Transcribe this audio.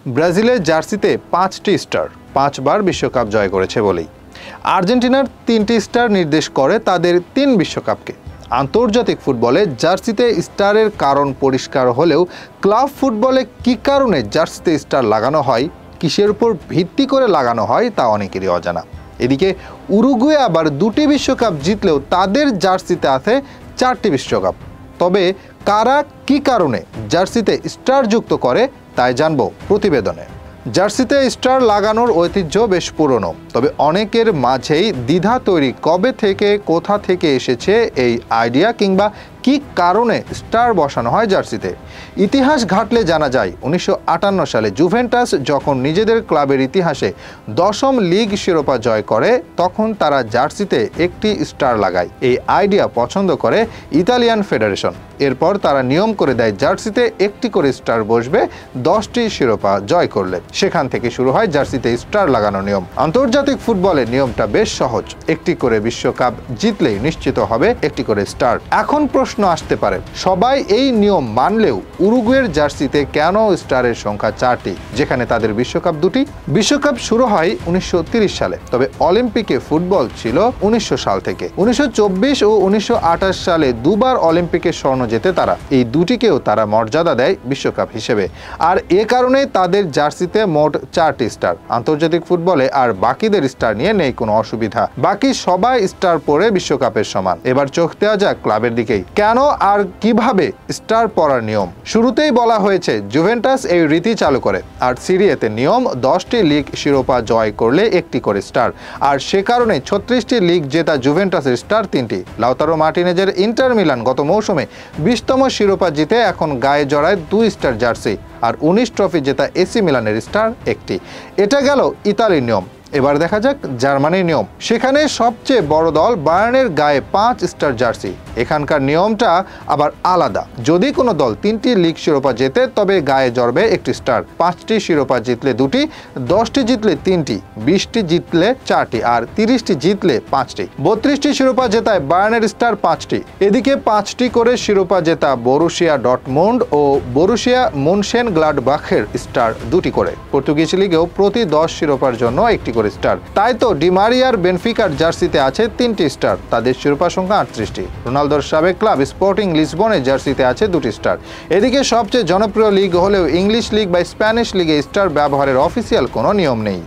ব্রাজিলের জার্সিতে 5টি স্টার 5 বার বিশ্বকাপ জয় করেছে বলেই। আর্জেন্টিনার 3টি স্টার নির্দেশ করে তাদের 3 বিশ্বকাপকে। আন্তর্জাতিক ফুটবলে জার্সিতে স্টারের কারণ পরিষ্কার হলেও ক্লাব ফুটবলে কী কারণে জার্সিতে স্টার লাগানো হয়, কিসের উপর ভিত্তি করে লাগানো হয় তা অনেকেরই অজানা। এদিকে উরুগুয়ে আবার 2টি বিশ্বকাপ জিতলেও তাদের জার্সিতে আছে 4টি বিশ্বকাপ। তবে কারা কী কারণে জার্সিতে স্টার যুক্ত করে তাই জানবো প্রতিবেদনে। জার্সিতে স্টার লাগানোর ঐতিহ্য বেশ পুরনো, তবে অনেকের মাঝেই দ্বিধা তৈরি কবে থেকে কোথা থেকে এসেছে এই আইডিয়া কিংবা কী কারণে স্টার বসানো হয় জার্সিতে। ইতিহাস ঘাটলে জানা যায় 1958 সালে জুভেন্টাস যখন নিজেদের ক্লাবের ইতিহাসে 10ম লিগ শিরোপা জয় করে তখন তারা জার্সিতে একটি স্টার লাগায়। এই আইডিয়া পছন্দ করে ইতালিয়ান ফেডারেশন। এরপর তারা নিয়ম করে দেয় জার্সিতে একটি করে স্টার বসবে 10টি শিরোপা জয় করলে। সেখান থেকে শুরু হয় জার্সিতে স্টার লাগানোর নিয়ম। আন্তর্জাতিক ফুটবলে নিয়মটা বেশ সহজ, একটি করে বিশ্বকাপ জিতলেই নিশ্চিত হবে একটি করে স্টার। এখন প্রশ্ন আসতে পারে, সবাই এই নিয়ম মানলেও উরুগুয়ের জার্সিতে কেন স্টারের সংখ্যা 4টি যেখানে তাদের বিশ্বকাপ 2টি? বিশ্বকাপ শুরু হয় 1930 সালে, তবে অলিম্পিকে ফুটবল ছিল 1900 সাল থেকে। 1924 ও 1928 সালে দুবার অলিম্পিকে স্বর্ণ জেতে তারা। এই দুটিকেও তারা মর্যাদা দেয় বিশ্বকাপ হিসেবে। আর এ কারণে তাদের জার্সিতে মোট 4টি স্টার। আন্তর্জাতিক ফুটবলে আর বাকিদের স্টার নিয়ে নেই কোনো অসুবিধা, বাকি সবাই স্টার পরে বিশ্বকাপের সমান। এবার চোখ দেওয়া যাক ক্লাবের দিকেই, কেন আর কিভাবে স্টার পরার নিয়ম। শুরুতেই বলা হয়েছে জুভেন্টাস এই রীতি চালু করে, আর সিরিয়াতে নিয়ম 10টি লিগ শিরোপা জয় করলে একটি করে স্টার। আর সে কারণে 36টি লিগ জেতা জুভেন্টাসের স্টার 3টি। লাউতারো মার্টিনেজের ইন্টার মিলান গত মৌসুমে 20তম শিরোপা জিতে এখন গায়ে জড়ায় 2 স্টার জার্সি, আর 19 ট্রফি জেতা এসি মিলানের স্টার 1টি। এটা গেল ইতালির নিয়ম। এবার দেখা যাক জার্মানির নিয়ম। সেখানে সবচেয়ে বড় দল বায়ার্নের গায়ে 5 স্টার জার্সি। এখানকার নিয়মটা আবার আলাদা। যদি কোনো দল 3টি লিগ শিরোপা জেতে তবে গায়ে জড়বে একটি স্টার। 5টি শিরোপা জিতলে 2টি, 10টি জিতলে 3টি, 20টি জিতলে 4টি, আর 30টি জিতলে 5টি। 32টি শিরোপা জেতায় বায়ার্নের স্টার 5টি। এদিকে 5টি করে শিরোপা জেতা বরুশিয়া ডর্টমুন্ড ও বরুশিয়া মুনশেনগ্লাডবাখের স্টার 2টি করে। পর্তুগিজ লিগেও প্রতি 10 শিরোপার জন্য একটি করে স্টার। তাই তো ডিমারিয়ার বেনফিকার জার্সিতে আছে 3টি স্টার, তাদের শিরোপা সংখ্যা 38টি। রোনালদোর সাবেক ক্লাব স্পোর্টিং লিসবনের জার্সিতে আছে 2টি স্টার। এদিকে সবচেয়ে জনপ্রিয় লিগ হলেও ইংলিশ লিগ বা স্প্যানিশ লিগে স্টার ব্যবহারের অফিসিয়াল কোনো নিয়ম নেই।